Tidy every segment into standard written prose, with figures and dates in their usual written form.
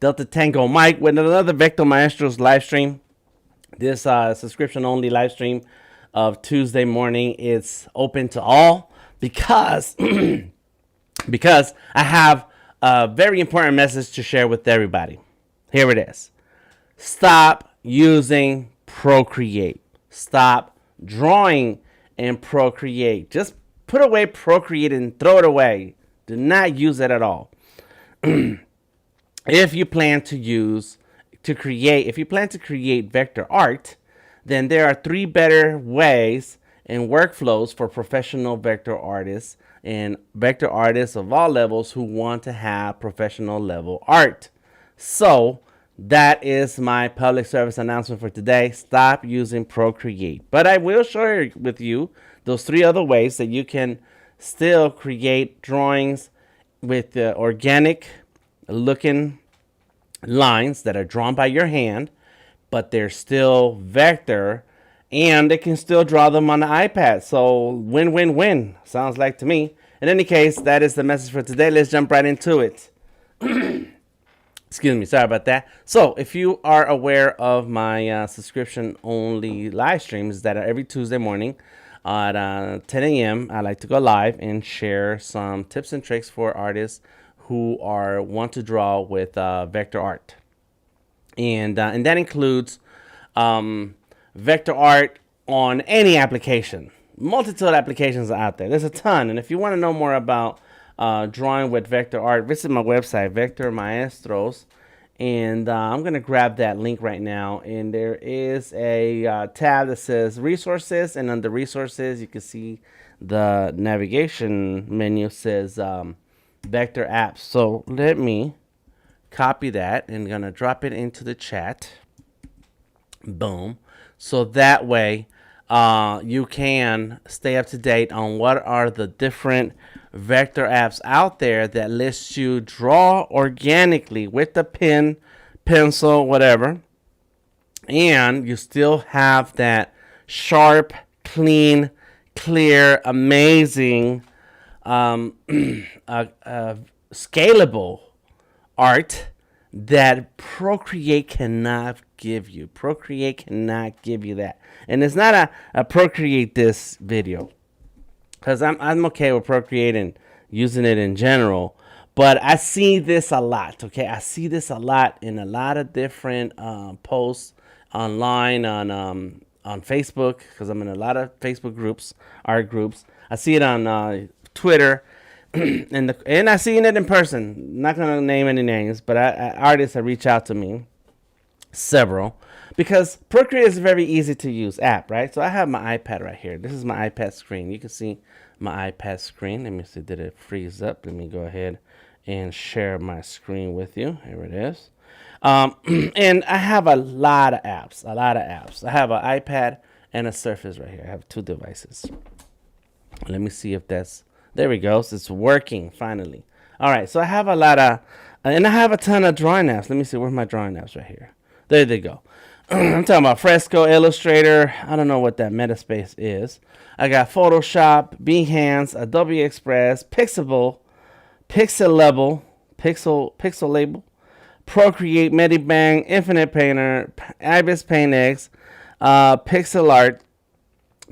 Delta Tango Mike with another Vector Maestros live stream. This subscription only live stream of Tuesday morning. It's open to all because because I have a very important message to share with everybody. Here it is. Stop using Procreate. Stop drawing in Procreate. Just put away Procreate and throw it away. Do not use it at all. If you plan to create vector art, then there are 3 better ways and workflows for professional vector artists and vector artists of all levels who want to have professional level art. So that is my public service announcement for today. Stop using Procreate. But I will share with you those 3 other ways that you can still create drawings with organic looking lines that are drawn by your hand, but they're still vector, and they can still draw them on the iPad. So win-win-win, sounds like to me. In any case, that is the message for today. Let's jump right into it. Excuse me, sorry about that. So if you are aware of my subscription only live streams that are every Tuesday morning at 10 a.m., I like to go live and share some tips and tricks for artists who want to draw with vector art. And that includes vector art on any application. Multitude of applications are out there. There's a ton. And if you want to know more about drawing with vector art, visit my website, Vector Maestros. And I'm going to grab that link right now. And there is a tab that says resources. And under resources, you can see the navigation menu says vector apps. So let me copy that and I'm going to drop it into the chat. Boom. So that way you can stay up to date on what are the different vector apps out there that lets you draw organically with the pen, pencil, whatever, and you still have that sharp, clean, clear, amazing, scalable art that Procreate cannot give you. Procreate cannot give you that. And it's not a Procreate this video, because I'm okay with Procreate and using it in general. But I see this a lot, okay? I see this a lot in a lot of different posts online on Facebook, because I'm in a lot of Facebook groups, art groups. I see it on Twitter, and I've seen it in person. Not gonna name any names, but artists have reached out to me, several, because Procreate is a very easy to use app, right? So I have my iPad right here. This is my iPad screen. You can see my iPad screen. Let me see, did it freeze up? Let me go ahead and share my screen with you. Here it is. And I have a lot of apps. I have an iPad and a Surface right here. I have 2 devices. Let me see if that's, there we go. So it's working finally. All right, so I have a lot of, and I have a ton of drawing apps. Let me see, where's my drawing apps right here? There they go. I'm talking about Fresco, Illustrator. I don't know what that Metaspace is. I got Photoshop, Behance, Adobe Express, Pixelable, Pixelable, Procreate, Medibang, Infinite Painter, Ibis Paint X, Pixel Art,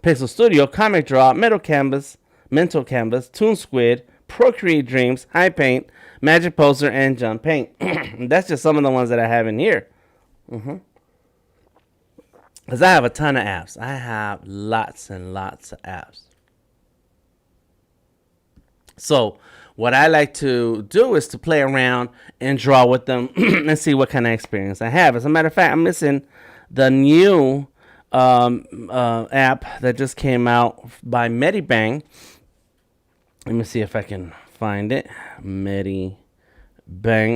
Pixel Studio, Comic Draw, Mental Canvas, Toon Squid, Procreate Dreams, High Paint, Magic Poster, and Jump Paint. That's just some of the ones that I have in here. Because I have a ton of apps. I have lots and lots of apps. So what I like to do is to play around and draw with them and see what kind of experience I have. As a matter of fact, I'm missing the new app that just came out by Medibang. Let me see if I can find it. Medibang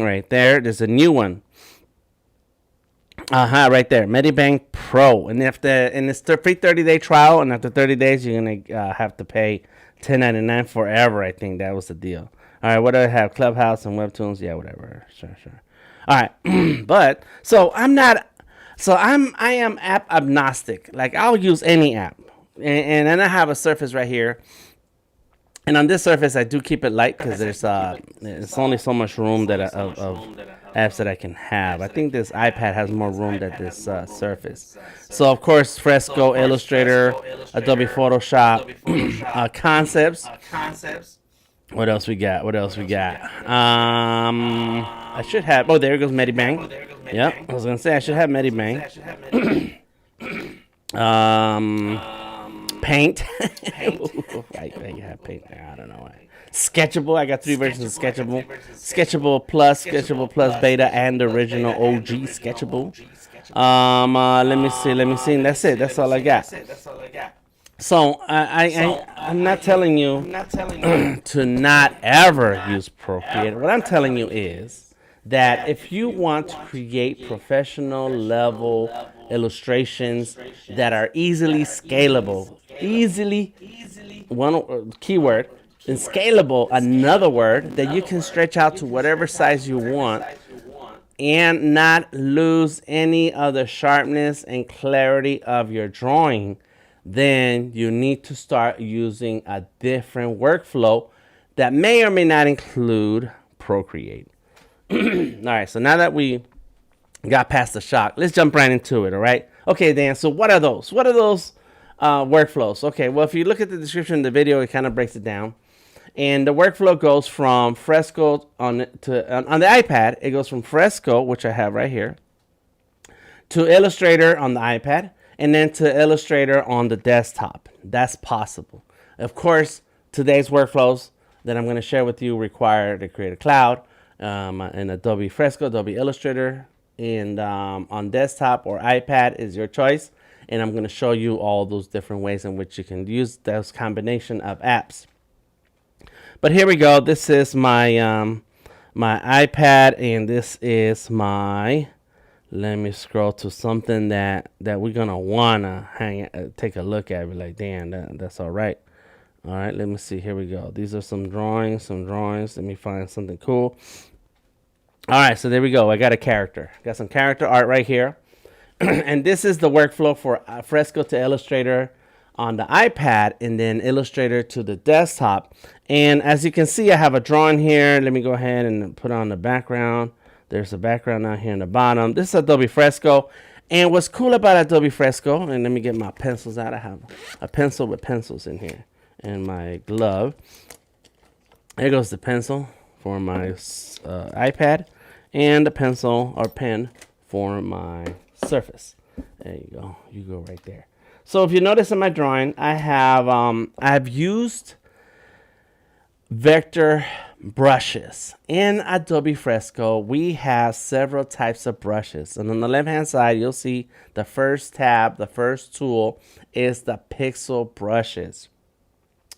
right there. There's a new one. Right there, Medibang Pro, and it's the free 30-day trial, and after 30 days, you're gonna have to pay $10.99 forever. I think that was the deal. All right, what do I have? Clubhouse and Webtoons, yeah, whatever. Sure. All right, but so I am app agnostic. Like I'll use any app, and then I have a Surface right here. And on this surface, I do keep it light because there's it's only so much room that apps that I can have. I think this iPad has more room than this Surface. So of course, Fresco, Illustrator, Adobe Photoshop, Concepts. What else we got? What else we got? I should have. Oh, there goes Medibang. Yep, I was gonna say I should have Medibang. Paint. I have Paint. I don't know. Sketchable. I got 3 versions of Sketchable. Sketchable Plus Beta, and the original OG Sketchable. Let me see. That's it. That's all I got. So I'm not telling you to not ever use Procreate. What I'm telling you is that if you want to create professional level illustrations that are easily scalable, one keyword, and scalable, another word, that you can stretch out to whatever size you want and not lose any of the sharpness and clarity of your drawing, then you need to start using a different workflow that may or may not include Procreate. All right, so now that we got past the shock, let's jump right into it, all right? Okay, Dan, so what are those? What are those workflows? Okay, well, if you look at the description of the video, it kind of breaks it down. And the workflow goes from Fresco on the iPad. It goes from Fresco, which I have right here, to Illustrator on the iPad, and then to Illustrator on the desktop. That's possible. Of course, today's workflows that I'm going to share with you require to create a cloud in Adobe Fresco, Adobe Illustrator, and on desktop or iPad is your choice. And I'm going to show you all those different ways in which you can use those combination of apps. But here we go. This is my my iPad, and this is my. Let me scroll to something that we're gonna wanna take a look at. Be like, damn, that's all right. All right, let me see. Here we go. These are some drawings. Let me find something cool. All right, so there we go. I got a character. Got some character art right here, and this is the workflow for Fresco to Illustrator on the iPad, and then Illustrator to the desktop. And as you can see, I have a drawing here. Let me go ahead and put on the background. There's a background down here in the bottom. This is Adobe Fresco. And what's cool about Adobe Fresco, and let me get my pencils out. I have a pencil with pencils in here and my glove. There goes the pencil for my iPad, and the pencil or pen for my Surface. There you go. You go right there. So if you notice in my drawing, I have I've used vector brushes. In Adobe Fresco, we have several types of brushes. And on the left-hand side, you'll see the first tab, the first tool is the pixel brushes.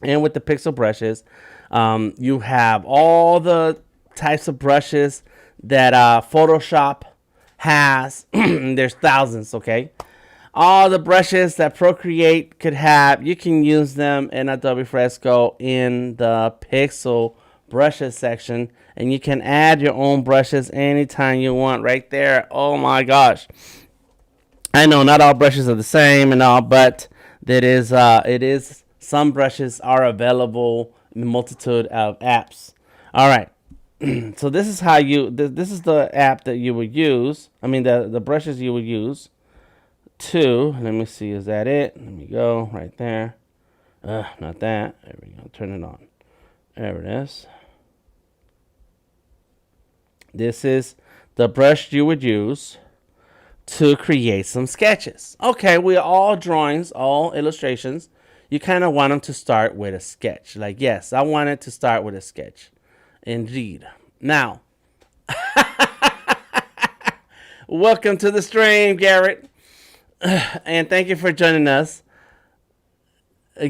And with the pixel brushes, you have all the types of brushes that Photoshop has. There's thousands, okay? All the brushes that Procreate could have, you can use them in Adobe Fresco in the pixel brushes section, and you can add your own brushes anytime you want right there. Oh my gosh. I know not all brushes are the same and all, but it is some brushes are available in a multitude of apps. All right. So this is how this is the app that you would use. I mean the brushes you would use. Let me see, is that it? Let me go right there. Not that. There we go. Turn it on. There it is. This is the brush you would use to create some sketches. Okay, we all drawings, all illustrations. You kind of want them to start with a sketch. Like, yes, I want it to start with a sketch. Indeed. Now, welcome to the stream, Garrett. And thank you for joining us.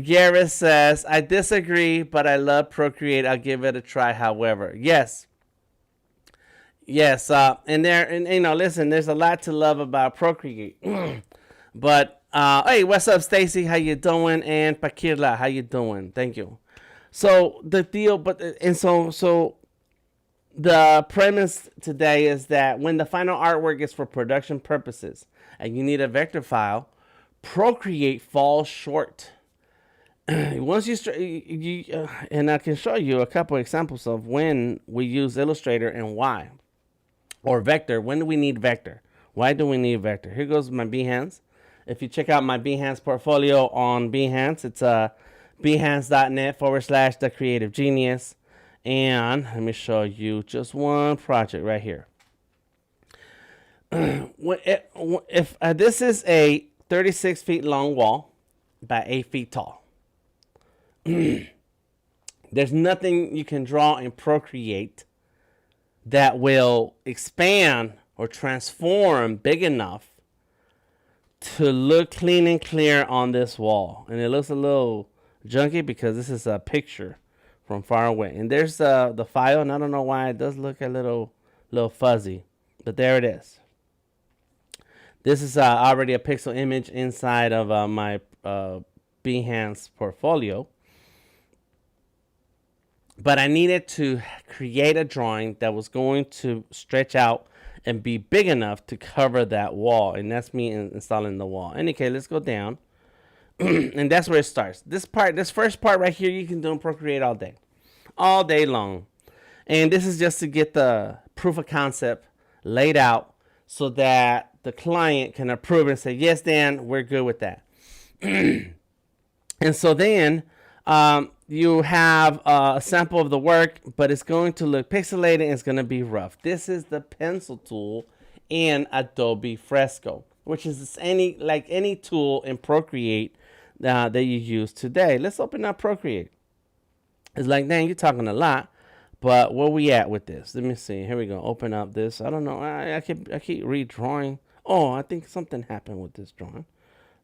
Garrett says, I disagree, but I love Procreate. I'll give it a try, however. Yes. And listen, there's a lot to love about Procreate. But, hey, what's up, Stacy? How you doing? And Pakirla, how you doing? Thank you. So the deal, so the premise today is that when the final artwork is for production purposes and you need a vector file, Procreate falls short. Once and I can show you a couple examples of when we use Illustrator and why. or vector. When do we need vector? Why do we need vector? Here goes my Behance. If you check out my Behance portfolio on Behance, it's behance.net/the creative genius. And let me show you just one project right here. If this is a 36 feet long wall by 8 feet tall, there's nothing you can draw in Procreate that will expand or transform big enough to look clean and clear on this wall. And it looks a little junky because this is a picture from far away. And there's the file, and I don't know why it does look a little fuzzy, but there it is. This is already a pixel image inside of my Behance portfolio. But I needed to create a drawing that was going to stretch out and be big enough to cover that wall. And that's me installing the wall. Okay, let's go down. And that's where it starts. This first part right here, you can do in Procreate all day long. And this is just to get the proof of concept laid out so that the client can approve and say, yes, Dan, we're good with that. And so then you have a sample of the work, but it's going to look pixelated and it's going to be rough. This is the pencil tool in Adobe Fresco, which is any tool in Procreate that you use today. Let's open up Procreate. It's like, dang, you're talking a lot, but where we at with this? Let me see. Here we go. Open up this. I don't know. I keep redrawing. Oh, I think something happened with this drawing.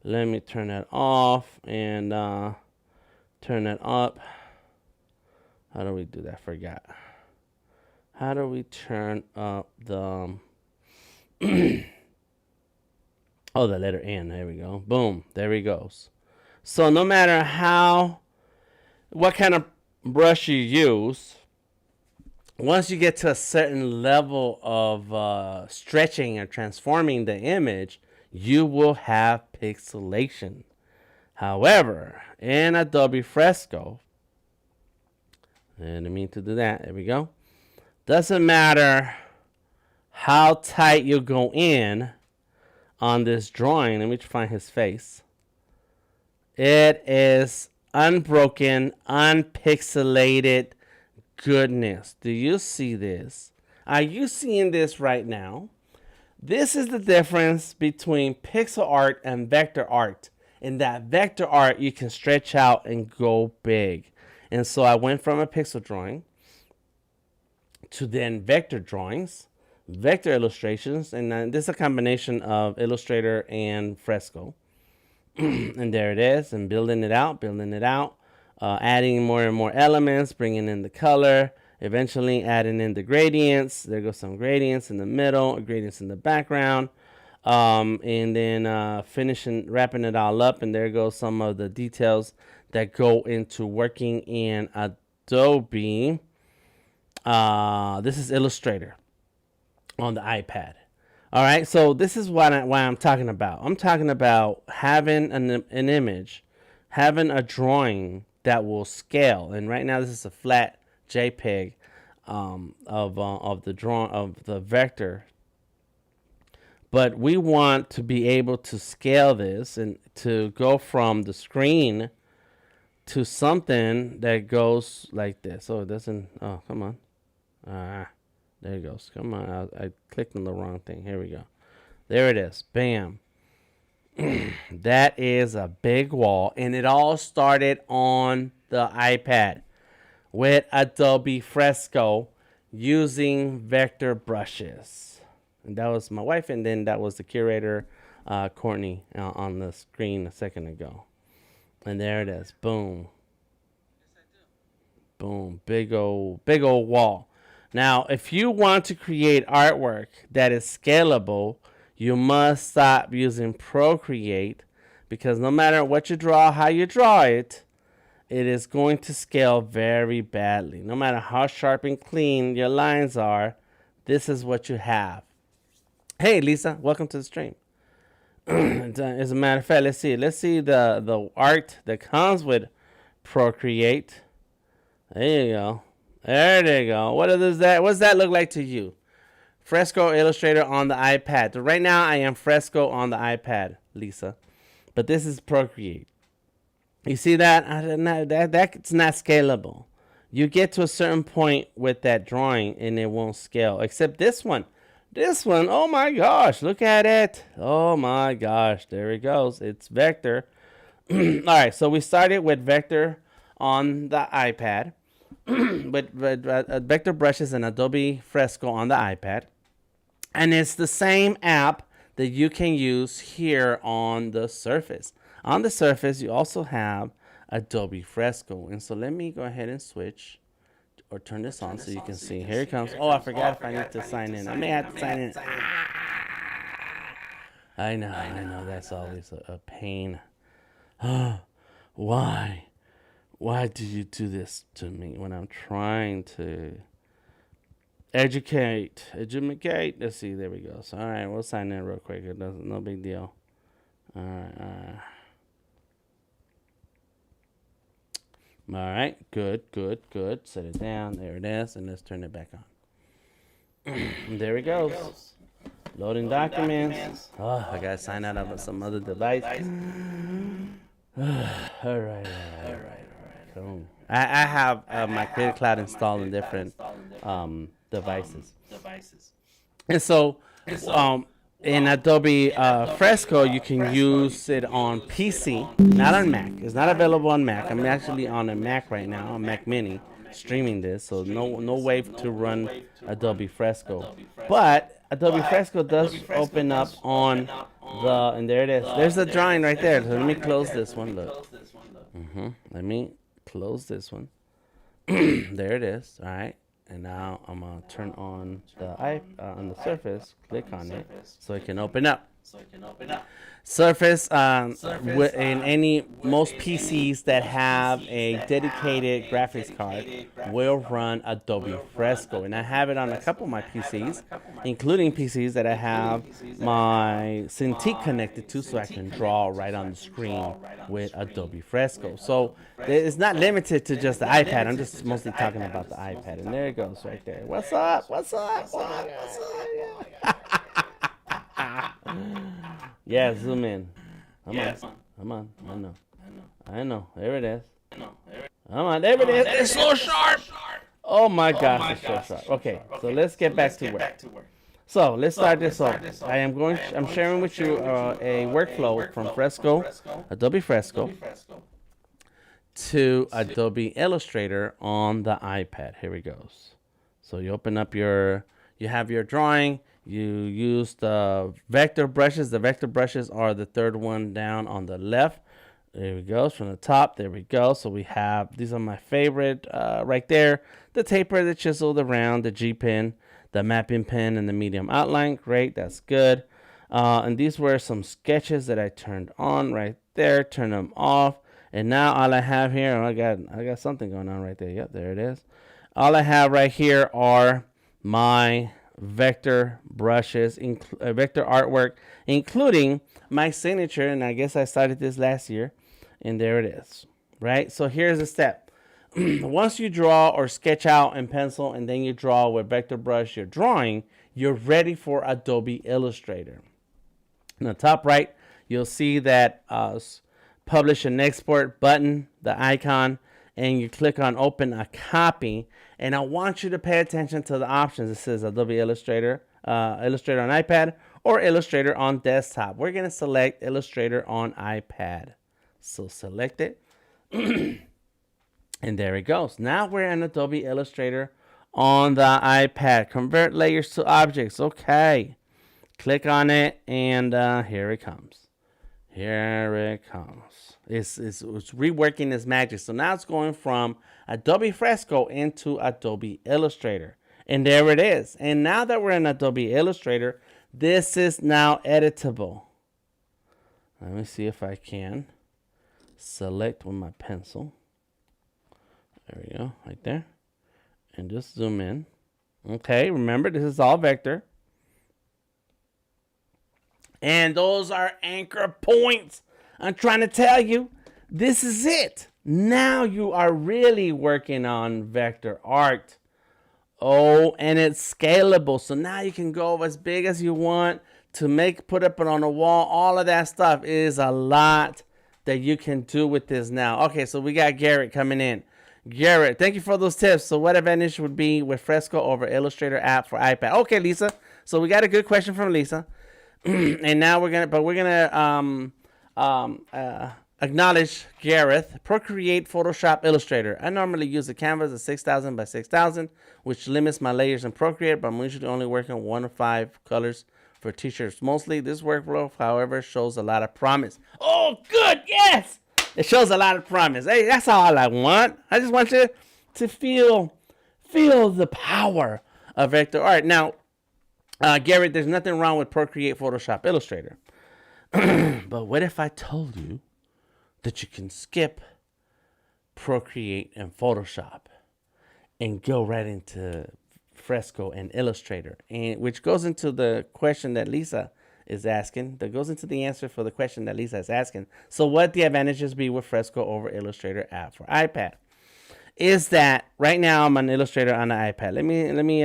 Let me turn that off and turn that up. How do we do that? Forgot. How do we turn up the the letter N? There we go. Boom. There he goes. So no matter what kind of brush you use, once you get to a certain level of stretching or transforming the image, you will have pixelation. However, in Adobe Fresco, and I didn't mean to do that. There we go. Doesn't matter how tight you go in on this drawing. Let me find his face. It is unbroken, unpixelated goodness. Do you see this? Are you seeing this right now? This is the difference between pixel art and vector art. In that vector art, you can stretch out and go big. And so I went from a pixel drawing to then vector drawings, vector illustrations, and this is a combination of Illustrator and Fresco. And there it is, and building it out, adding more and more elements, bringing in the color, eventually adding in the gradients. There goes some gradients in the middle, gradients in the background, and then wrapping it all up. And there goes some of the details that go into working in Adobe. This is Illustrator on the iPad. All right, so this is why I'm talking about. I'm talking about having an image, having a drawing that will scale. And right now, this is a flat JPEG of the vector. But we want to be able to scale this and to go from the screen to something that goes like this. Oh, it doesn't. Oh, come on. There it goes. Come on. I clicked on the wrong thing. Here we go. There it is. Bam. That is a big wall. And it all started on the iPad with Adobe Fresco using vector brushes. And that was my wife. And then that was the curator, Courtney, on the screen a second ago. And there it is. Boom. Boom. Big old wall. Now, if you want to create artwork that is scalable, you must stop using Procreate, because no matter what you draw, how you draw it, it is going to scale very badly. No matter how sharp and clean your lines are, this is what you have. Hey, Lisa, welcome to the stream. As a matter of fact, let's see the art that comes with Procreate. There you go. There they go. What does that look like to you? Fresco Illustrator on the iPad. So right now I am Fresco on the iPad, Lisa. But this is Procreate. You see that? That's not scalable. You get to a certain point with that drawing and it won't scale. Except this one. This one, oh my gosh, look at it. Oh my gosh, there it goes. It's vector. All right, so we started with vector on the iPad. with vector brushes and Adobe Fresco on the iPad. And it's the same app that you can use here on the Surface. On the Surface, you also have Adobe Fresco. And so let me go ahead and switch or turn this on so you can see. Here it comes. Oh, I forgot if I need to sign in. I may have to sign in. I know. That's always a pain. Why? Why did you do this to me when I'm trying to educate? Let's see. There we go. So, all right, we'll sign in real quick. It doesn't. No big deal. All right. All right. Good. Set it down. There it is, and let's turn it back on. There it goes. Loading documents. Oh, I gotta sign out of some other device. All right. Cool. I have my Creative Cloud installed in different devices. And so, in Adobe Fresco, you can use it on PC, not on Mac. It's not available on Mac. I'm actually on a Mac right now, a Mac Mini, streaming this. So no way to run Adobe Fresco. But Adobe Fresco does open up on the, and there it is. There's the drawing right there. So let me close this one. Look. Let me close this one. There it is. All right. And now I'm gonna turn on the Surface. Click on it so it can open up. Surface, in most PCs that have a dedicated graphics card will run Adobe Fresco, and I have it on a couple of my PCs, including PCs that I have my Cintiq connected to, so I can draw right on the screen with Adobe Fresco. So it's not limited to just the iPad. I'm just mostly talking about the iPad, and there it goes right there. What's up? Yeah, zoom in. Come on. I know. There it is. Come on, there it is. It's so sharp. Oh my gosh, it's so sharp. Okay, so let's get back to work. So let's start this off. I'm sharing with you a workflow from Adobe Fresco, to Adobe Illustrator on the iPad. Here it goes. So you open up you have your drawing. You use the vector brushes. The vector brushes are the third one down on the left. There we go. From the top, there we go. So we have, these are my favorite right there. The taper, the chisel, the round, the G pen, the mapping pen, and the medium outline. Great, that's good. And these were some sketches that I turned on right there. Turn them off. And now all I have here, I got something going on right there. Yep, there it is. All I have right here are my vector brushes, vector artwork, including my signature. And I guess I started this last year, and there it is. Right. So here's the step. Once you draw or sketch out in pencil, and then you draw with vector brush your drawing, you're ready for Adobe Illustrator. In the top right, you'll see that publish and export button, the icon, and you click on open a copy. And I want you to pay attention to the options. It says Adobe Illustrator, Illustrator on iPad, or Illustrator on desktop. We're going to select Illustrator on iPad. So select it. And there it goes. Now we're in Adobe Illustrator on the iPad. Convert layers to objects. Okay. Click on it, and here it comes. Here it comes. It's reworking its magic. So now it's going from Adobe Fresco into Adobe Illustrator. And there it is. And now that we're in Adobe Illustrator, this is now editable. Let me see if I can select with my pencil. There we go, right there. And just zoom in. Okay, remember, this is all vector. And those are anchor points. I'm trying to tell you, this is it. Now you are really working on vector art. Oh, and it's scalable. So now you can go as big as you want to put up it on the wall. All of that stuff is a lot that you can do with this now. Okay, so we got Garrett coming in. Garrett, thank you for those tips. So what advantage would be with Fresco over Illustrator app for iPad? Okay, Lisa. So we got a good question from Lisa. And now we're gonna acknowledge Gareth. Procreate, Photoshop, Illustrator. I normally use a canvas of 6,000 by 6,000, which limits my layers in Procreate, but I'm usually only working 1 to 5 colors for t-shirts. Mostly this workflow, however, shows a lot of promise. Oh, good, yes! It shows a lot of promise. Hey, that's all I want. I just want you to feel the power of vector art. Now, Garrett, there's nothing wrong with Procreate, Photoshop, Illustrator. But what if I told you that you can skip Procreate and Photoshop and go right into Fresco and Illustrator, and which goes into the question that Lisa is asking. That goes into the answer for the question that Lisa is asking. So what the advantages be with Fresco over Illustrator app for iPad? Is that right now I'm an Illustrator on the iPad. Let me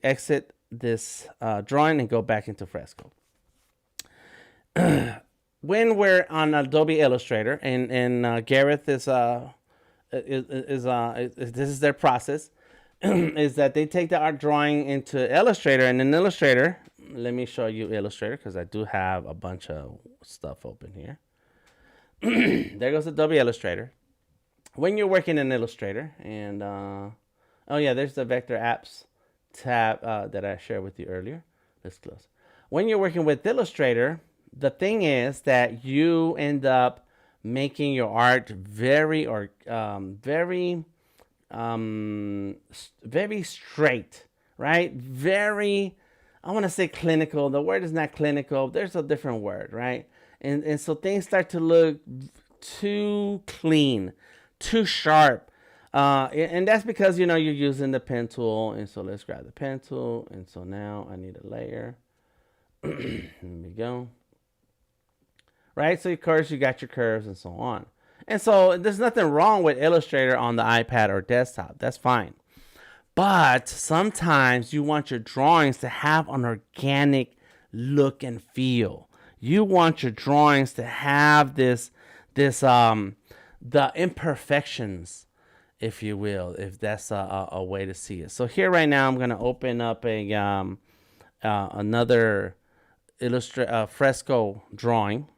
exit this drawing and go back into Fresco. When we're on Adobe Illustrator and Gareth is this is their process, is that they take the art drawing into Illustrator, and in Illustrator, let me show you Illustrator because I do have a bunch of stuff open here. There goes Adobe Illustrator. When you're working in Illustrator, and oh yeah, there's the Vector Apps tab that I shared with you earlier. Let's close. When you're working with Illustrator, the thing is that you end up making your art very straight, right? Very, I want to say clinical. The word is not clinical. There's a different word, right? And so things start to look too clean, too sharp. And that's because, you're using the pen tool. And so let's grab the pen tool. And so now I need a layer. Here we go. Right? So of course you got your curves and so on. And so there's nothing wrong with Illustrator on the iPad or desktop. That's fine. But sometimes you want your drawings to have an organic look and feel. You want your drawings to have the imperfections, if you will, if that's a way to see it. So here right now I'm going to open up another Fresco drawing.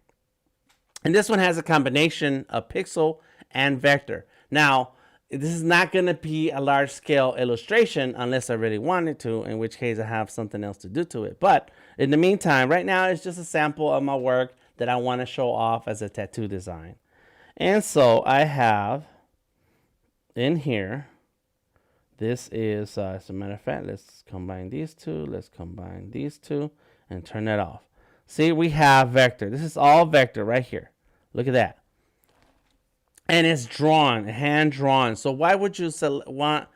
And this one has a combination of pixel and vector. Now, this is not going to be a large scale illustration unless I really wanted to, in which case I have something else to do to it. But in the meantime, right now it's just a sample of my work that I want to show off as a tattoo design. And so I have in here, this is, as a matter of fact, let's combine these two. Let's combine these two and turn that off. See, we have vector. This is all vector right here. Look at that. And it's drawn, hand drawn. So why would you want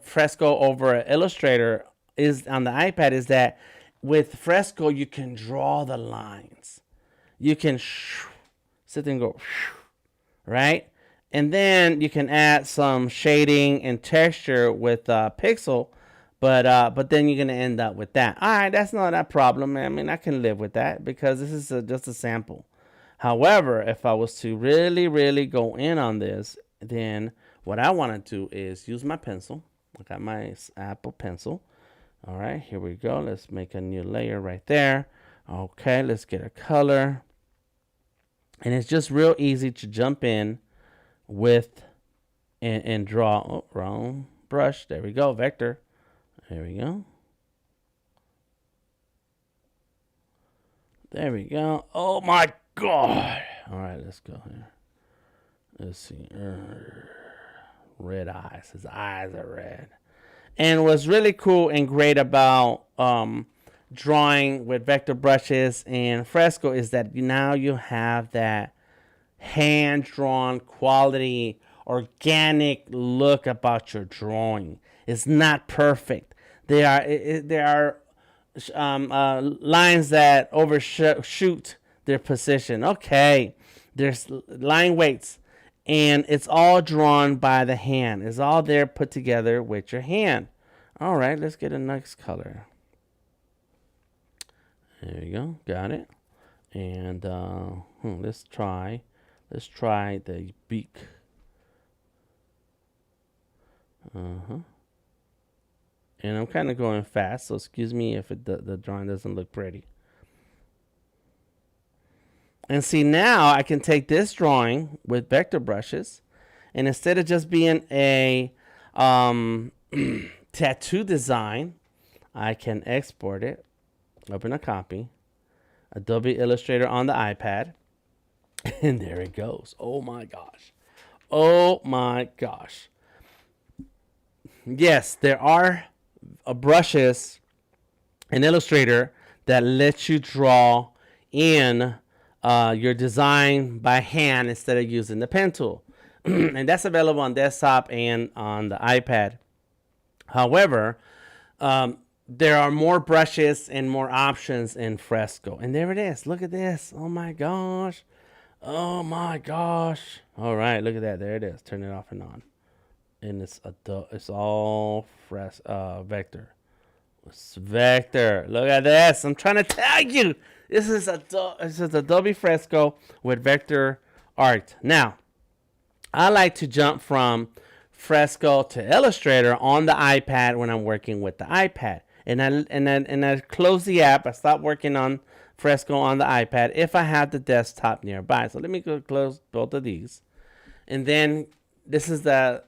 Fresco over Illustrator is on the iPad is that with Fresco, you can draw the lines. You can sit there and go, right? And then you can add some shading and texture with pixel. But then you're going to end up with that. All right, that's not a problem. I mean, I can live with that because this is just a sample. However, if I was to really, really go in on this, then what I want to do is use my pencil. I got my Apple pencil. All right, here we go. Let's make a new layer right there. Okay, let's get a color. And it's just real easy to jump in with and draw. Oh, wrong brush. There we go, vector. There we go. There we go. Oh my God. All right, let's go here. Let's see. Red eyes. His eyes are red. And what's really cool and great about drawing with vector brushes and Fresco is that now you have that hand-drawn quality, organic look about your drawing. It's not perfect. There are lines that overshoot their position. Okay, there's line weights, and it's all drawn by the hand. It's all there put together with your hand. All right, let's get a nice color. There you go, got it. And let's try the beak. And I'm kind of going fast, so excuse me if the drawing doesn't look pretty. And see, now I can take this drawing with vector brushes, and instead of just being a tattoo design, I can export it, open a copy, Adobe Illustrator on the iPad, and there it goes. Oh my gosh. Oh my gosh. Yes, there are brushes in Illustrator that let you draw in your design by hand instead of using the pen tool. And that's available on desktop and on the iPad. However, there are more brushes and more options in Fresco. And there it is. Look at this. Oh my gosh. Oh my gosh. All right, look at that. There it is. Turn it off and on. And it's all vector. It's vector. Look at this. I'm trying to tell you. This is Adobe Fresco with vector art. Now, I like to jump from Fresco to Illustrator on the iPad when I'm working with the iPad. And I close the app. I stop working on Fresco on the iPad if I have the desktop nearby. So let me go close both of these. And then this is the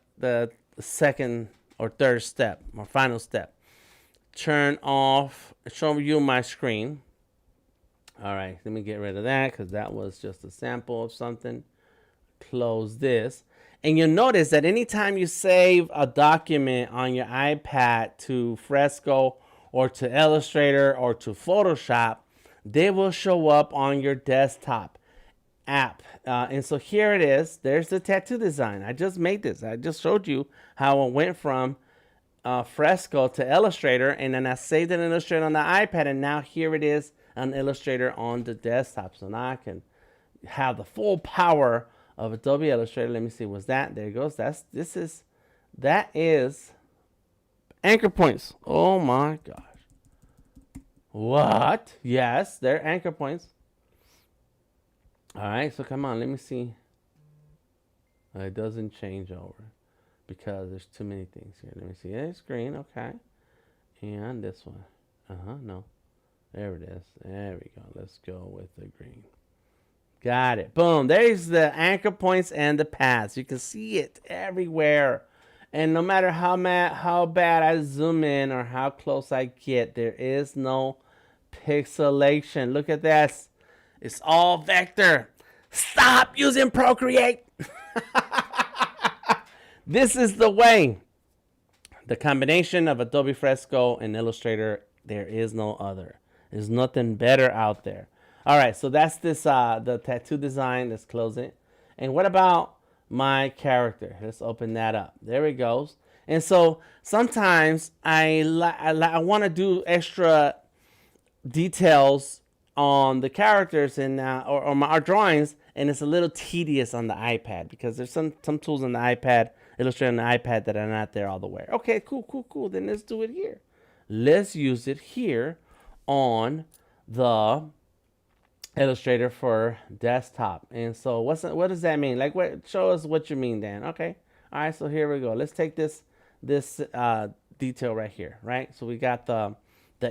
second or third step, or final step. Turn off, show you my screen. All right, let me get rid of that because that was just a sample of something. Close this. And you'll notice that anytime you save a document on your iPad to Fresco or to Illustrator or to Photoshop, they will show up on your desktop app. And so here it is. There's the tattoo design. I just made this. I just showed you how it went from Fresco to Illustrator, and then I saved it in Illustrator on the iPad, and now here it is on Illustrator on the desktop. So now I can have the full power of Adobe Illustrator. Let me see. Was that? There it goes. That is anchor points. Oh my gosh. What? Yes, they're anchor points. All right, so come on, let me see. It doesn't change over because there's too many things here. Let me see. It's green, okay. And this one. No. There it is. There we go. Let's go with the green. Got it. Boom. There's the anchor points and the paths. You can see it everywhere. And no matter how bad I zoom in or how close I get, there is no pixelation. Look at this. It's all vector. Stop using Procreate. This is the way. The combination of Adobe Fresco and Illustrator, there is no other. There's nothing better out there. All right, so that's this the tattoo design. Let's close it. And what about my character? Let's open that up. There it goes. And so sometimes I want to do extra details on the characters and or our drawings, and it's a little tedious on the iPad because there's some tools on the iPad, Illustrator on the iPad, that are not there all the way. Okay, cool. Then let's do it here. Let's use it here on the Illustrator for desktop. And so what does that mean? Like, show us what you mean, Dan. Okay. All right, so here we go. Let's take this detail right here, right? So we got the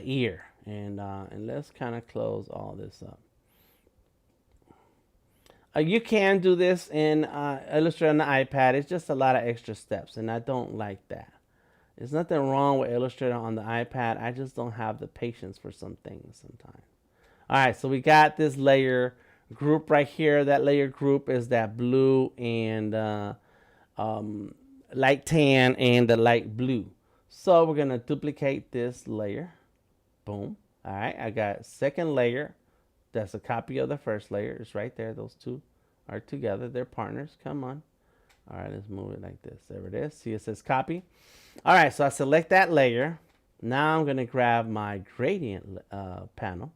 ear, and let's kind of close all this up. You can do this in Illustrator on the iPad. It's just a lot of extra steps, and I don't like that. There's nothing wrong with Illustrator on the iPad. I just don't have the patience for some things sometimes. All right, so we got this layer group right here. That layer group is that blue and light tan and the light blue. So we're going to duplicate this layer. Boom. All right, I got second layer. That's a copy of the first layer. It's right there. Those two are together. They're partners. Come on. All right, let's move it like this. There it is. See, it says copy. All right, so I select that layer. Now I'm going to grab my gradient panel.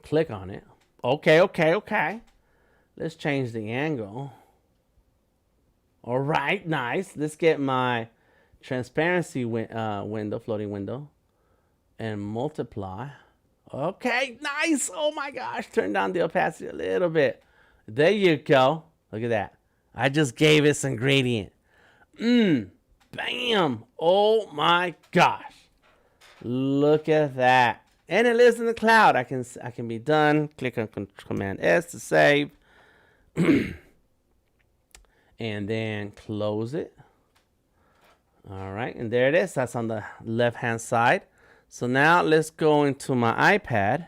Click on it. Okay. Let's change the angle. All right, nice. Let's get my transparency window, floating window, and multiply. Okay, nice. Oh my gosh, turn down the opacity a little bit. There you go. Look at that. I just gave it some gradient. Bam. Oh my gosh. Look at that. And it lives in the cloud. I can be done. Click on Command S to save. And then close it. All right, and there it is. That's on the left hand side. So now let's go into my iPad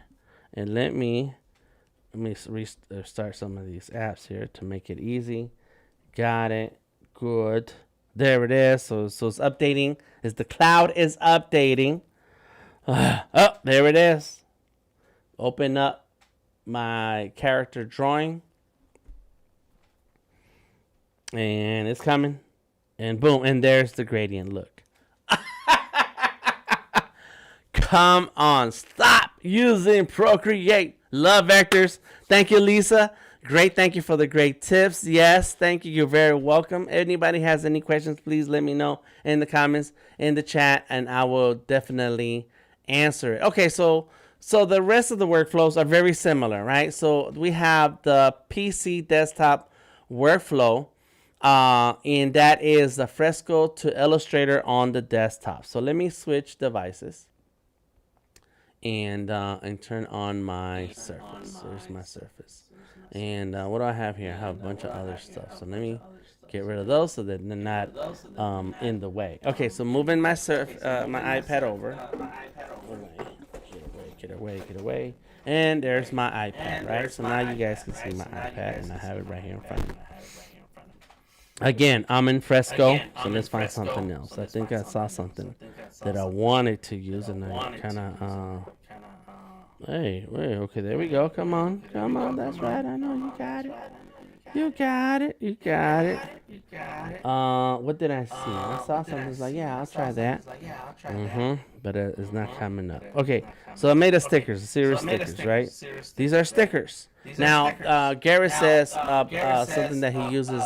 and let me restart some of these apps here to make it easy. Got it. Good. There it is. So it's updating. As the cloud is updating. Oh, there it is. Open up my character drawing. And it's coming. And boom. And there's the gradient. Look. Come on. Stop using Procreate. Love vectors. Thank you, Lisa. Great. Thank you for the great tips. Yes. Thank you. You're very welcome. Anybody has any questions, please let me know in the comments, in the chat, and I will definitely answer it. Okay, so the rest of the workflows are very similar, right? So we have the PC desktop workflow, and that is the Fresco to Illustrator on the desktop. So let me switch devices and turn on my Surface. There's my Surface. And what do I have here? I have a bunch of other stuff. So let me get rid of those so that they're not in the way. Okay, so moving my my iPad over. Get away. And there's my iPad, right? So now you guys can see my iPad, and I have it right here in front of me. Again, I'm in Fresco, so let's find something else. I think I saw something that I wanted to use, and I kind of, hey, wait, okay, there we go. Come on, that's right. I know you got it. You got it. What did I see? I saw something. It's like, yeah, I'll try that. But it's not coming up. Okay, so I made a stickers, a series of stickers, right? These are stickers. Now, Garrett says something that he uses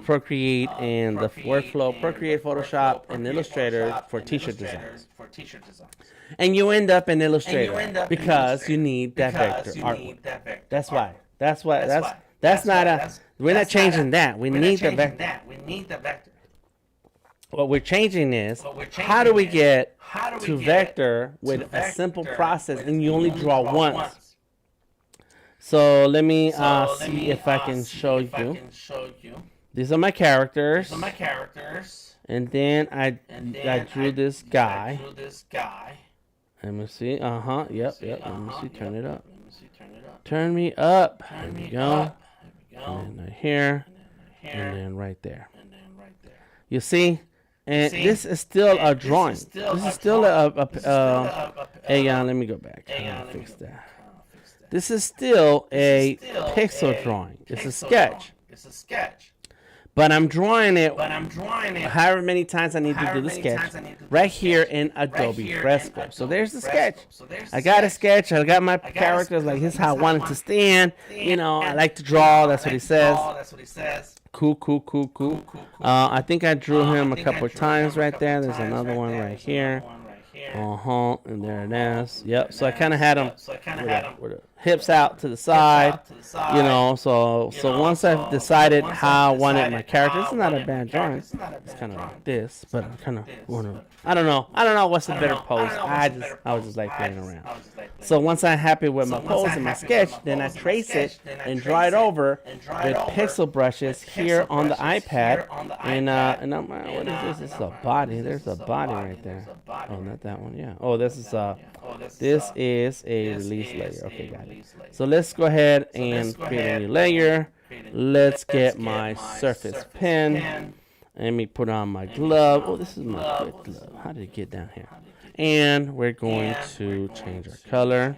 Procreate and the workflow, Procreate, Photoshop, and Illustrator for t-shirt designs. And you end up in Illustrator because you need that vector artwork. That's why. That's not a. We're not changing that. We need the vector. What we're changing is how do we get to vector with a simple process, and you only draw once. So let me see if I can show you. These are my characters. And then I drew this guy. Let me see. Yep. Let me see. Turn it up. Turn me up. There we go. And then right here. And then right there. You see? And this is still a drawing. This is still let me go back. Fix that. This is still a pixel drawing. It's a sketch. But I'm drawing it however many times I need to do the sketch right here in Adobe Fresco. So there's the sketch. I got a sketch. I got my characters. Like, this is how I want it to stand. You know, I like to draw. That's what he says. Cool. I think I drew him a couple of times right there. There's another one right here. And there it is. Yep. So I kind of had him with the hips out to the side, you know. So once I've decided how I wanted my character, it's not a bad drawing. It's kind of like this, but I kind of want to. I don't know what's the better pose. I was just like playing around. So once I'm happy with my pose and my sketch, then I trace it and draw it over with pixel brushes here on the iPad. And I'm what is this? It's a body. There's a body right there. Oh, not that one. Yeah. Oh, this is a release layer. Okay, got it. So let's go ahead and create a new layer. Let's get my Surface pen. Let me put on my glove. Oh, this is my quick glove. How did it get down here? And we're going to change our color.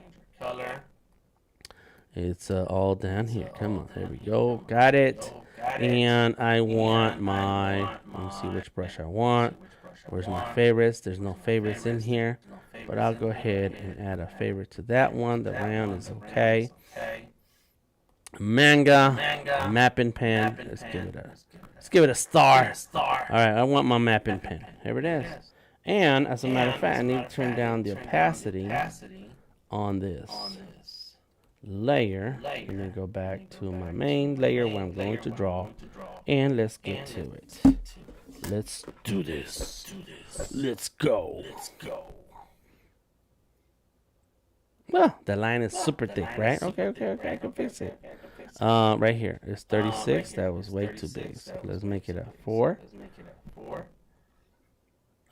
It's all down here. Come on, there we go. Got it. And I want my, let me see which brush I want. Where's my favorites? There's no favorites in here, but I'll go ahead and add a favorite to that one. The round is okay. Manga, mapping pen. Let's give it a Let's give it a star. All right, I want my mapping pen. Here it is. And as a matter of fact, I need to turn down the opacity on this layer. Let me go back to my main layer where I'm going to draw. And let's get to it. Let's do this. Let's go. Well, the line is super thick, right? Okay, I can fix it. Right here, it's 36. That was way too big. So let's make it a 4.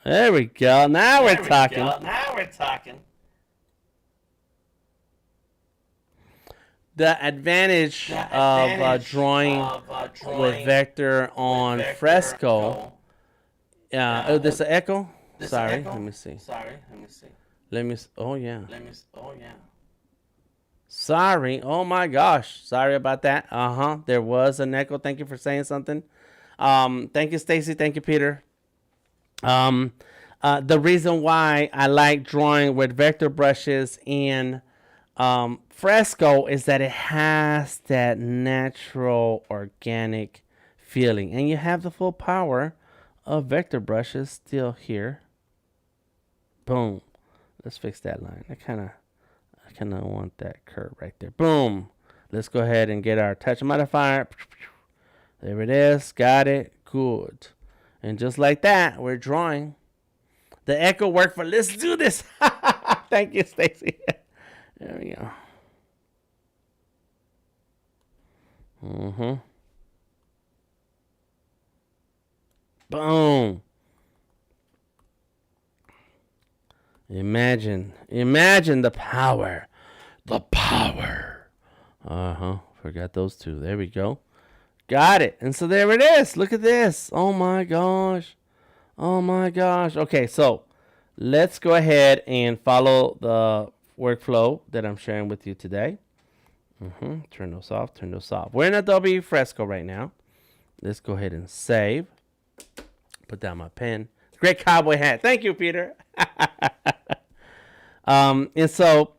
There we go. Now we're talking. The advantage of drawing with vector on Fresco. Oh, there's an echo. Sorry, let me see. Oh yeah. Sorry. Oh my gosh. Sorry about that. There was an echo. Thank you for saying something. Thank you, Stacy. Thank you, Peter. The reason why I like drawing with vector brushes in Fresco is that it has that natural, organic feeling, and you have the full power of vector brushes still here. Boom. Let's fix that line. I kind of want that curve right there. Boom. Let's go ahead and get our touch modifier. There it is. Got it. Good. And just like that, we're drawing. The echo worked for. Let's do this. Thank you, Stacy. There we go. Boom. Imagine the power. Forgot those two. There we go. Got it. And so there it is. Look at this. Oh my gosh. Okay, so let's go ahead and follow the workflow that I'm sharing with you today. Turn those off. We're in Adobe Fresco right now. Let's go ahead and save. Put down my pen. Great cowboy hat. Thank you, Peter. And so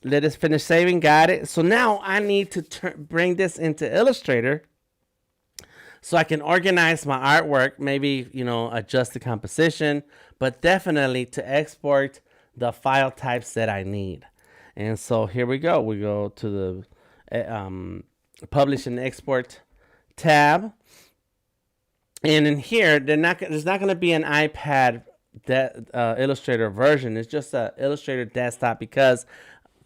let us finish saving. Got it. So now I need to bring this into Illustrator so I can organize my artwork, maybe, adjust the composition, but definitely to export the file types that I need. And so here we go. We go to the Publish and Export tab. And in here, there's not going to be an iPad Illustrator version. It's just an Illustrator desktop, because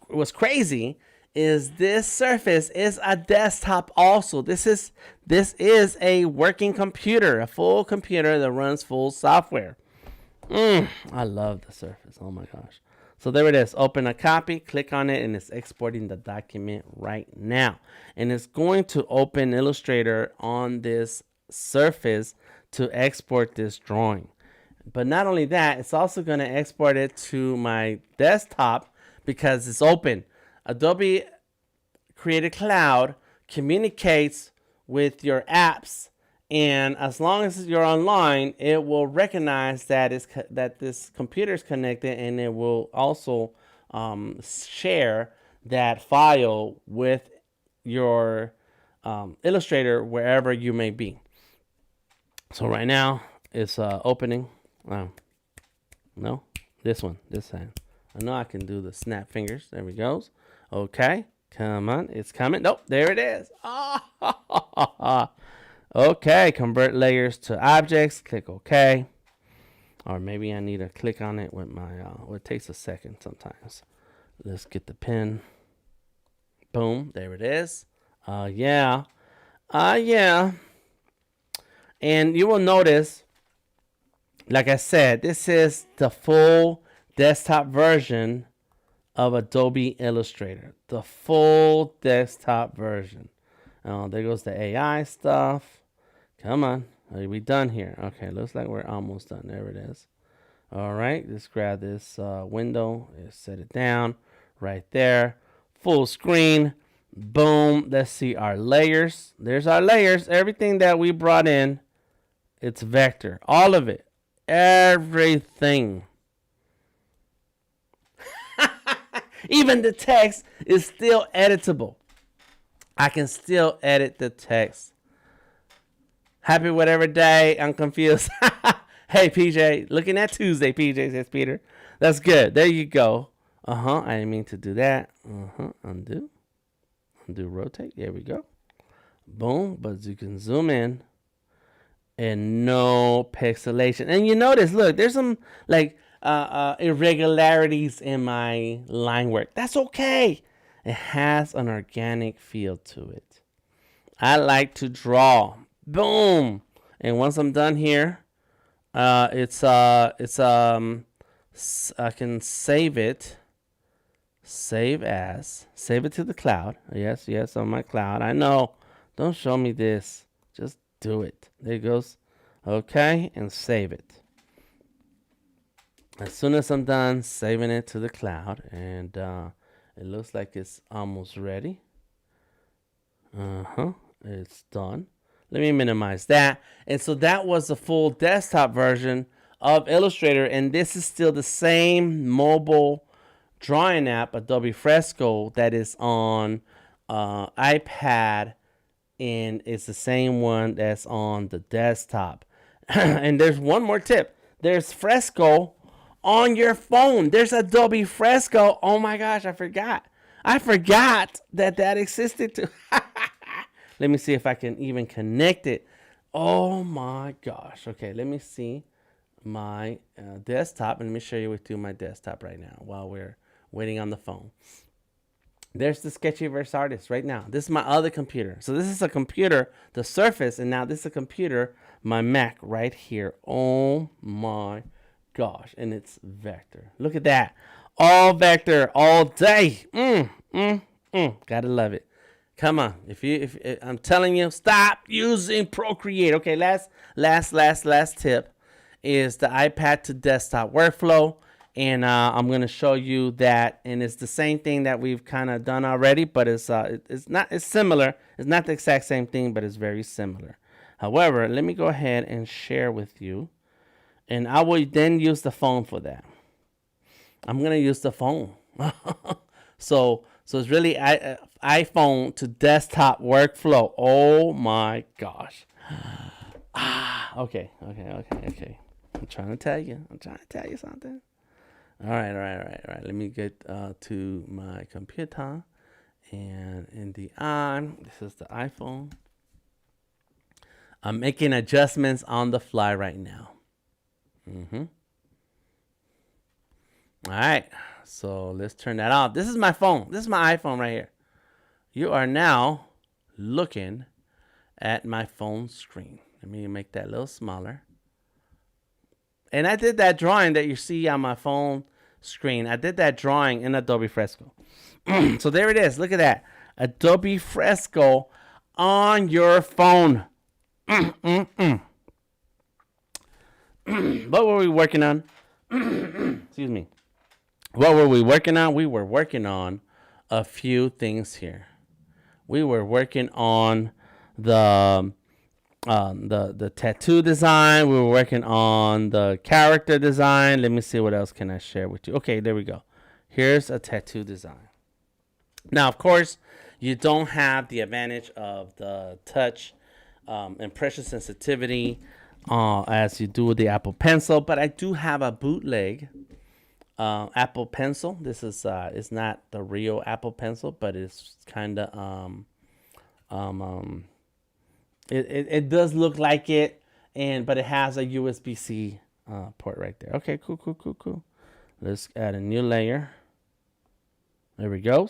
what's crazy is this Surface is a desktop also. This is a working computer, a full computer that runs full software. I love the Surface. Oh my gosh. So there it is. Open a copy, click on it, and it's exporting the document right now. And it's going to open Illustrator on this Surface to export this drawing. But not only that, it's also going to export it to my desktop because it's open. Adobe Creative Cloud communicates with your apps, and as long as you're online, it will recognize that this computer is connected, and it will also share that file with your Illustrator wherever you may be. So right now it's opening. No, this hand. I know I can do the snap fingers. There we go. Okay, come on, it's coming. Nope, there it is. Okay, convert layers to objects. Click OK. Or maybe I need to click on it with my. It takes a second sometimes. Let's get the pen. Boom, there it is. Yeah. And you will notice, like I said, this is the full desktop version of Adobe Illustrator. The full desktop version. Oh, there goes the AI stuff. Come on. Are we done here? Okay, looks like we're almost done. There it is. All right, let's grab this window. Let's set it down right there. Full screen. Boom. Let's see our layers. There's our layers. Everything that we brought in, it's vector. All of it. Everything. Even the text is still editable. I can still edit the text. Happy whatever day. I'm confused. Hey, PJ. Looking at Tuesday, PJ, says Peter. That's good. There you go. I didn't mean to do that. Undo. Undo rotate. There we go. Boom. But you can zoom in. And no pixelation. And you notice, look, there's some like irregularities in my line work. That's okay. It has an organic feel to it. I like to draw. Boom. And once I'm done here, I can save it. Save as. Save it to the cloud. Yes, on my cloud. I know. Don't show me this. Just do it. There it goes. Okay, and save it. As soon as I'm done saving it to the cloud, and it looks like it's almost ready. It's done. Let me minimize that. And so that was the full desktop version of Illustrator, and this is still the same mobile drawing app, Adobe Fresco, that is on iPad, and it's the same one that's on the desktop. And there's one more tip. There's Fresco on your phone. There's Adobe Fresco. Oh my gosh, I forgot that existed too. Let me see if I can even connect it. Oh my gosh. Okay, let me see my desktop, and let me show you with my desktop right now while we're waiting on the phone. There's the Sketchyverse Artist right now. This is my other computer. So this is a computer, the Surface, and now this is a computer, my Mac right here. Oh my gosh. And it's vector. Look at that. All vector all day. Gotta love it. Come on. If I'm telling you, stop using Procreate. Okay, last tip is the iPad to desktop workflow. And I'm going to show you that, and it's the same thing that we've kind of done already, but it's similar. It's not the exact same thing, but it's very similar. However, let me go ahead and share with you, and I will then use the phone for that. I'm going to use the phone. So it's really iPhone to desktop workflow. Oh my gosh. Okay. I'm trying to tell you something. All right. Let me get to my computer, and in the this is the iPhone. I'm making adjustments on the fly right now. All right, so let's turn that off. This is my phone. This is my iPhone right here. You are now looking at my phone screen. Let me make that a little smaller. And I did that drawing that you see on my phone screen. I did that drawing in Adobe Fresco. So there it is. Look at that. Adobe Fresco on your phone. What were we working on? Excuse me. What were we working on? We were working on a few things here. We were working on the tattoo design. We were working on the character design. Let me see what else can I share with you. Okay, there we go. Here's a tattoo design. Now, of course, you don't have the advantage of the touch and pressure sensitivity as you do with the Apple Pencil, but I do have a bootleg Apple Pencil. This is it's not the real Apple Pencil, but it's kind of it does look like it, but it has a USB-C port right there. Okay, cool. Let's add a new layer. There we go.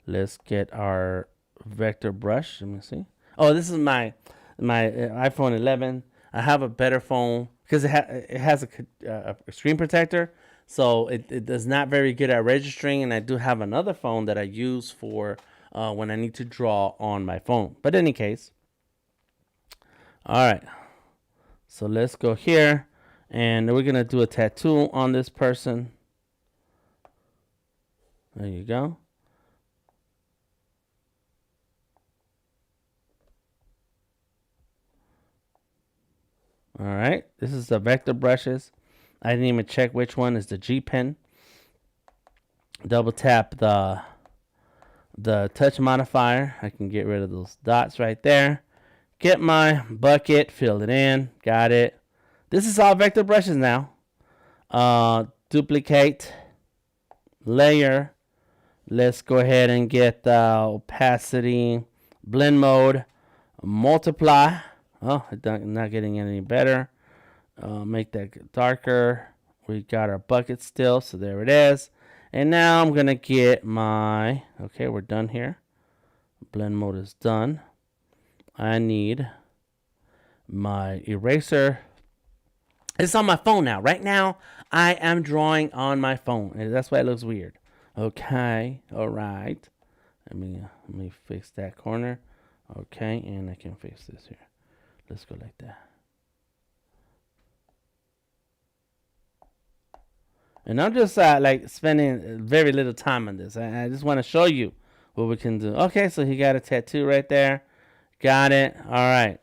Let's get our vector brush. Let me see. Oh, this is my iPhone 11. I have a better phone because it has a screen protector, so it is not very good at registering. And I do have another phone that I use for when I need to draw on my phone. But in any case. All right, so let's go here, and we're going to do a tattoo on this person. There you go. All right, this is the vector brushes. I didn't even check which one is the G pen. Double tap the touch modifier. I can get rid of those dots right there. get my bucket, fill it in, got it. This is all vector brushes now. Duplicate, layer. Let's go ahead and get the opacity, blend mode, multiply. Oh, it's not getting any better. Make that darker. We got our bucket still, so there it is. And now I'm gonna get my, okay, we're done here. Blend mode is done. I need my eraser. It's on my phone now. Right now, I am drawing on my phone, and that's why it looks weird. Okay, all right. Let me fix that corner. Okay, and I can fix this here. Let's go like that. And I'm just like spending very little time on this. I just want to show you what we can do. Okay, so he got a tattoo right there. Got it. All right.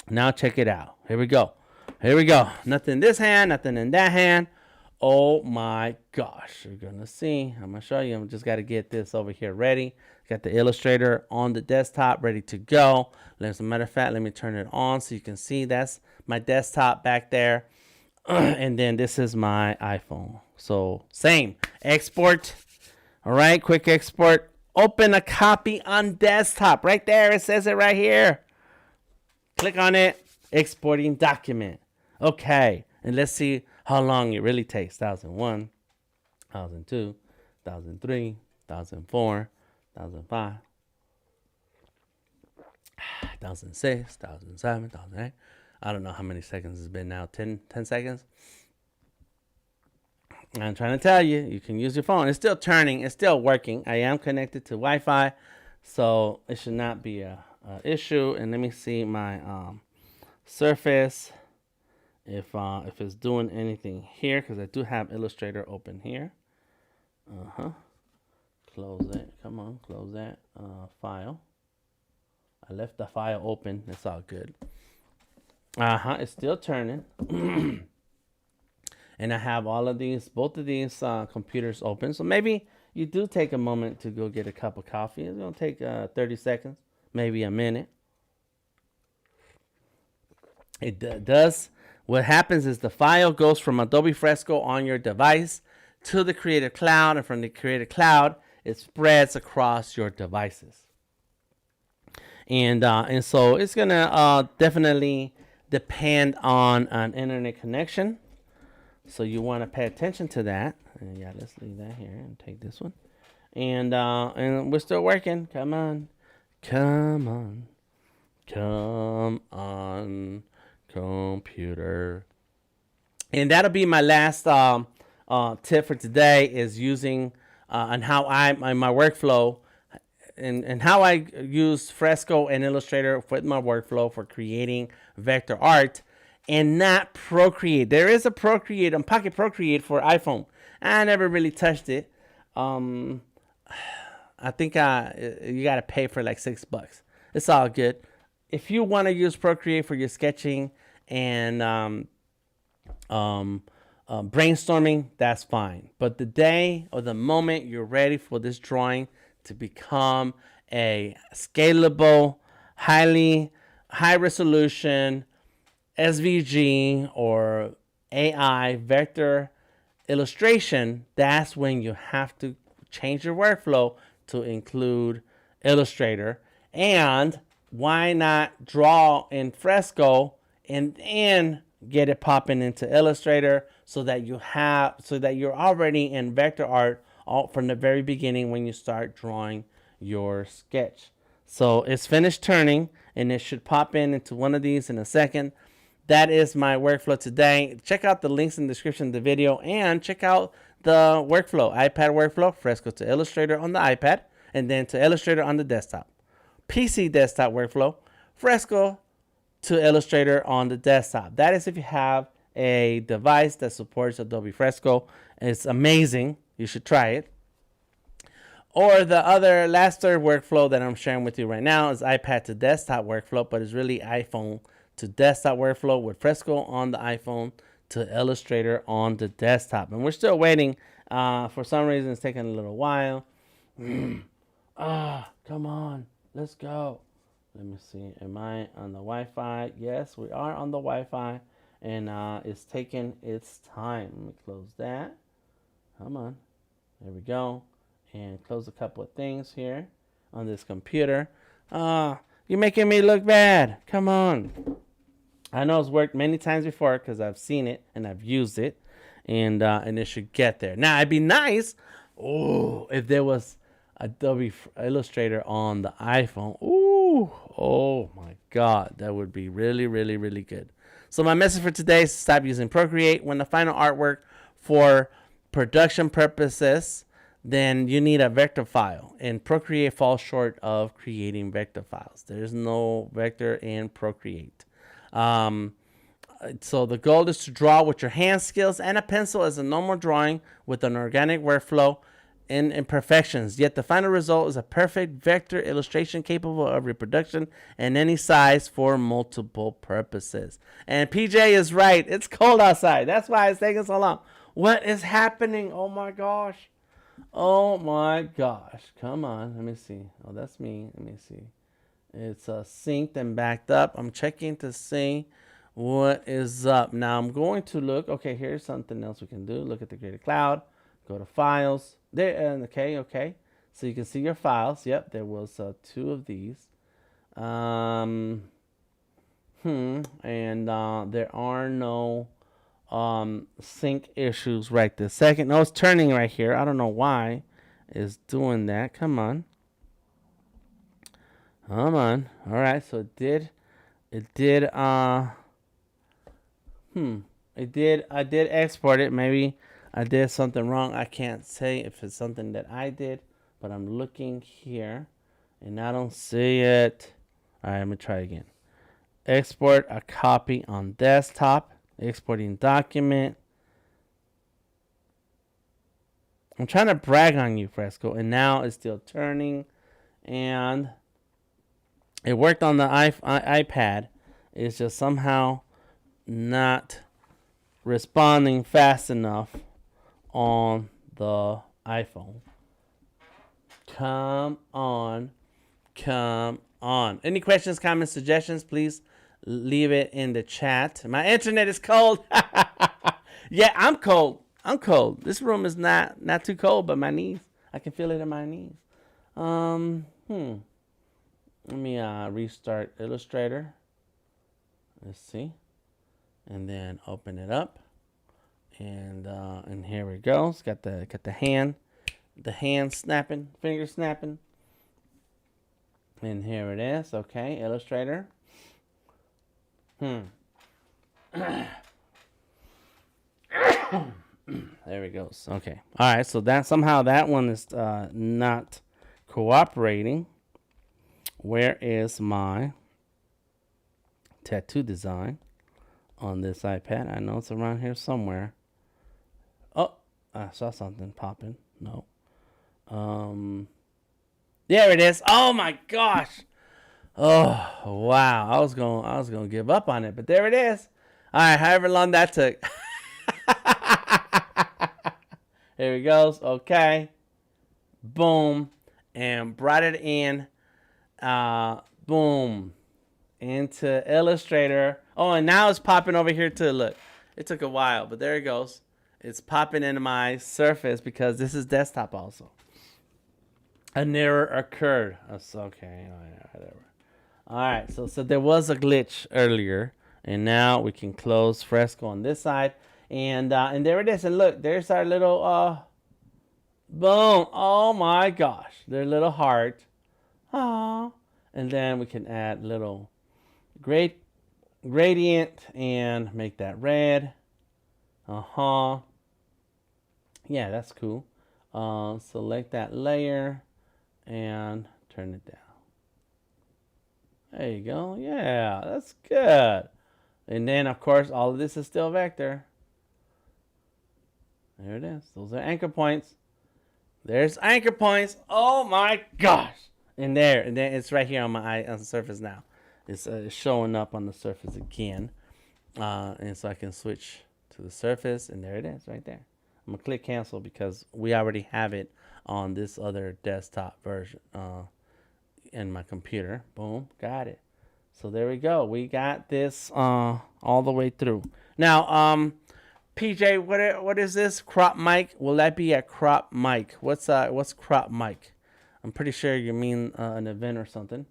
Now check it out. Here we go. Here we go. Nothing in this hand, nothing in that hand. Oh my gosh. You're going to see. I'm going to show you. I just got to get this over here ready. Got the Illustrator on the desktop ready to go. As a matter of fact, let me turn it on so you can see that's my desktop back there. And then this is my iPhone. So same. Export. All right. Quick export. Open a copy on desktop. Right there. It says it right here. Click on it. Exporting document. Okay. And let's see how long it really takes. 1001, 1002, 1003, 1004, 1005, 1006, 1007, 1008. I don't know how many seconds it's been now. 10 seconds. I'm trying to tell you, you can use your phone. It's still turning. It's still working. I am connected to Wi-Fi, so it should not be a issue. And let me see my surface if it's doing anything here, because I do have Illustrator open here. Close it. Come on, close that file. I left the file open. It's all good. It's still turning. And I have all of these, both of these computers open. So maybe you do take a moment to go get a cup of coffee. It's going to take 30 seconds, maybe a minute. It does. What happens is the file goes from Adobe Fresco on your device to the Creative Cloud. And from the Creative Cloud, it spreads across your devices. And so it's going to definitely depend on an internet connection. So you want to pay attention to that. And yeah, let's leave that here and take this one. And we're still working. Come on. Come on. Come on, computer. And that'll be my last tip for today, is using and how my workflow and how I use Fresco and Illustrator with my workflow for creating vector art. And not Procreate. There is a Procreate, Pocket Procreate for iPhone. I never really touched it. I think you gotta pay for like $6. It's all good. If you want to use Procreate for your sketching and brainstorming, that's fine. But the day or the moment you're ready for this drawing to become a scalable, high resolution SVG or AI vector illustration, that's when you have to change your workflow to include Illustrator. And why not draw in Fresco and then get it popping into Illustrator so that you're already in vector art from the very beginning when you start drawing your sketch. So it's finished turning, and it should pop into one of these in a second. That is my workflow today. Check out the links in the description of the video, and check out the workflow, iPad workflow, Fresco to Illustrator on the iPad, and then to Illustrator on the desktop. PC desktop workflow, Fresco to Illustrator on the desktop. That is if you have a device that supports Adobe Fresco. It's amazing. You should try it. Or the third workflow that I'm sharing with you right now is iPad to desktop workflow, but it's really iPhone to desktop workflow with Fresco on the iPhone to Illustrator on the desktop. And we're still waiting. For some reason, it's taking a little while. Come on. Let's go. Let me see. Am I on the Wi-Fi? Yes, we are on the Wi-Fi, and it's taking its time. Let me close that. Come on. There we go. And close a couple of things here on this computer. You're making me look bad. Come on. I know it's worked many times before because I've seen it and I've used it, and it should get there. Now it'd be nice, if there was Adobe Illustrator on the iPhone. Ooh, oh my God, that would be really, really, really good. So my message for today is to stop using Procreate when the final artwork for production purposes. Then you need a vector file, and Procreate falls short of creating vector files. There's no vector in Procreate. So the goal is to draw with your hand skills and a pencil as a normal drawing with an organic workflow and imperfections. Yet the final result is a perfect vector illustration capable of reproduction in any size for multiple purposes. And PJ is right. It's cold outside. That's why it's taking so long. What is happening? Oh my gosh. Oh my gosh. Come on. Let me see. Oh, that's me. Let me see. It's synced and backed up. I'm checking to see what is up. Now I'm going to look. Okay, here's something else we can do. Look at the Creative Cloud. Go to Files. There. Okay. So you can see your files. Yep, there was 2 of these. And there are no sync issues right this second. No, it's turning right here. I don't know why it's doing that. Come on. All right, so I did export it. Maybe I did something wrong. I can't say if it's something that I did, but I'm looking here and I don't see it. All right, let me try again. Export a copy on desktop, exporting document. I'm trying to brag on you, Fresco, and now it's still turning, and it worked on the iPad. It's just somehow not responding fast enough on the iPhone. Come on. Any questions, comments, suggestions, please leave it in the chat. My internet is cold. Yeah, I'm cold. This room is not too cold, but my knees, I can feel it in my knees. Let me restart Illustrator. Let's see. And then open it up. And here we go. It's got the hand snapping, finger snapping. And here it is. Okay, Illustrator. There we go. Okay. All right, so that somehow that one is not cooperating. Where is my tattoo design on this iPad? I know it's around here somewhere. Oh, I saw something popping. No. There it is. Oh my gosh. Oh wow. I was gonna give up on it, but there it is. All right, however long that took. Here it goes. Okay. Boom. And brought it in. Boom. Into Illustrator. Oh, and now it's popping over here too. Look. It took a while, but there it goes. It's popping into my Surface because this is desktop also. An error occurred. That's okay. Whatever. All right. So there was a glitch earlier, and now we can close Fresco on this side, and there it is. And look, there's our little boom. Oh my gosh, their little heart. Aww. And then we can add little gradient and make that red. Yeah, that's cool. Select that layer and turn it down. There you go. Yeah, that's good. And then, of course, all of this is still vector. There it is. Those are anchor points. There's anchor points. Oh my gosh. And then it's right here on the Surface now. It's showing up on the Surface again. And so I can switch to the Surface, and there it is right there. I'm gonna click cancel because we already have it on this other desktop version. in my computer. Boom, got it. So there we go. We got this all the way through. Now, PJ, what is this? Crop mic? Will that be a crop mic? What's crop mic? I'm pretty sure you mean an event or something.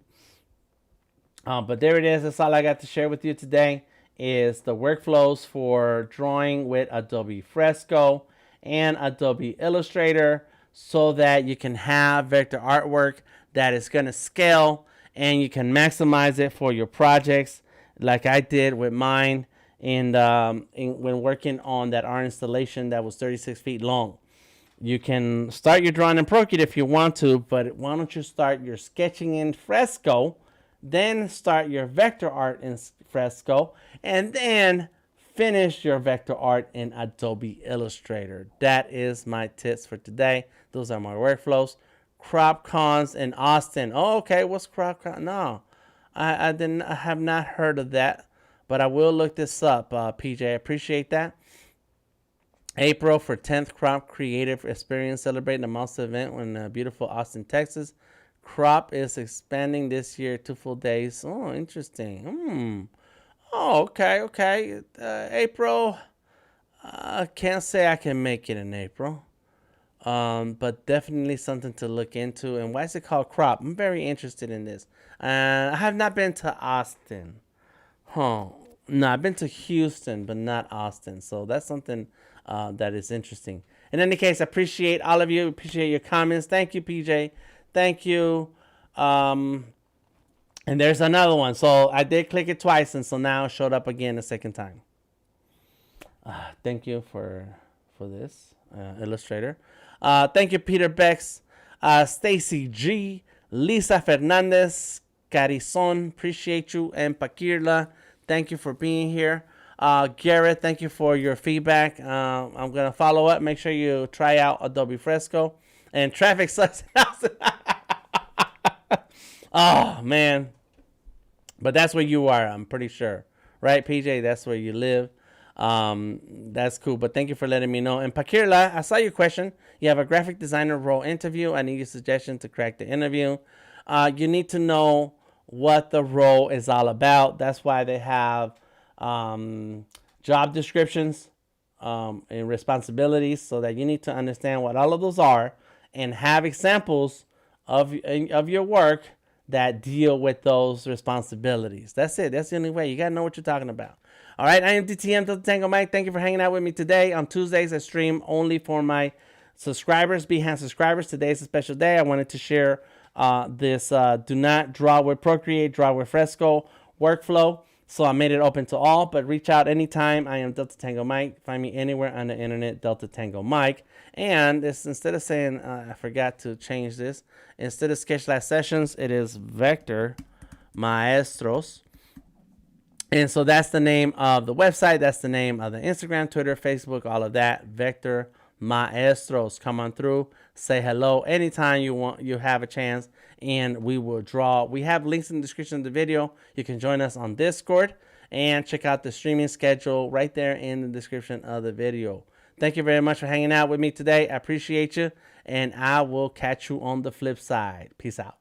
But there it is. That's all I got to share with you today. Is the workflows for drawing with Adobe Fresco and Adobe Illustrator, so that you can have vector artwork that is going to scale and you can maximize it for your projects, like I did with mine. And when working on that art installation that was 36 feet long. You can start your drawing in Procreate if you want to, but why don't you start your sketching in Fresco, then start your vector art in Fresco, and then finish your vector art in Adobe Illustrator. That is my tips for today. Those are my workflows. Crop cons in Austin. Oh, okay. What's crop con? No, I have not heard of that, but I will look this up. PJ, I appreciate that. April for 10th Crop Creative Experience, celebrating the monster event in beautiful Austin, Texas. Crop is expanding this year 2 full days. Oh, interesting. Oh, okay. April, I can't say I can make it in April. But definitely something to look into. And why is it called Crop? I'm very interested in this. I have not been to Austin. No, I've been to Houston, but not Austin. So that's something that is interesting. In any case, I appreciate all of you. Appreciate your comments. Thank you, PJ. Thank you. And there's another one. So I did click it twice, and so now it showed up again a second time. Thank you for this, Illustrator. Thank you, Peter Bex, Stacy G, Lisa Fernandez, Carizon. Appreciate you. And Paquirla, thank you for being here. Garrett, thank you for your feedback. I'm going to follow up. Make sure you try out Adobe Fresco. And traffic sucks. Oh, man. But that's where you are, I'm pretty sure. Right, PJ? That's where you live. That's cool. But thank you for letting me know. And Paquirla, I saw your question. You have a graphic designer role interview. I need your suggestion to crack the interview. You need to know what the role is all about. That's why they have job descriptions and responsibilities, so that you need to understand what all of those are and have examples of your work that deal with those responsibilities. That's it. That's the only way. You got to know what you're talking about. All right, I am DTM Delta Tango Mike. Thank you for hanging out with me today. On Tuesdays, I stream only for my subscribers, Behance subscribers. Today is a special day. I wanted to share this do not draw with Procreate, draw with Fresco workflow. So I made it open to all, but reach out anytime. I am Delta Tango Mike. Find me anywhere on the internet, Delta Tango Mike. And this, instead of saying, I forgot to change this, instead of Sketch Lab Sessions, it is Vector Maestros. And so that's the name of the website. That's the name of the Instagram, Twitter, Facebook, all of that. Vector Maestros. Come on through. Say hello anytime you want. You have a chance, and we will draw. We have links in the description of the video. You can join us on Discord and check out the streaming schedule right there in the description of the video. Thank you very much for hanging out with me today. I appreciate you, and I will catch you on the flip side. Peace out.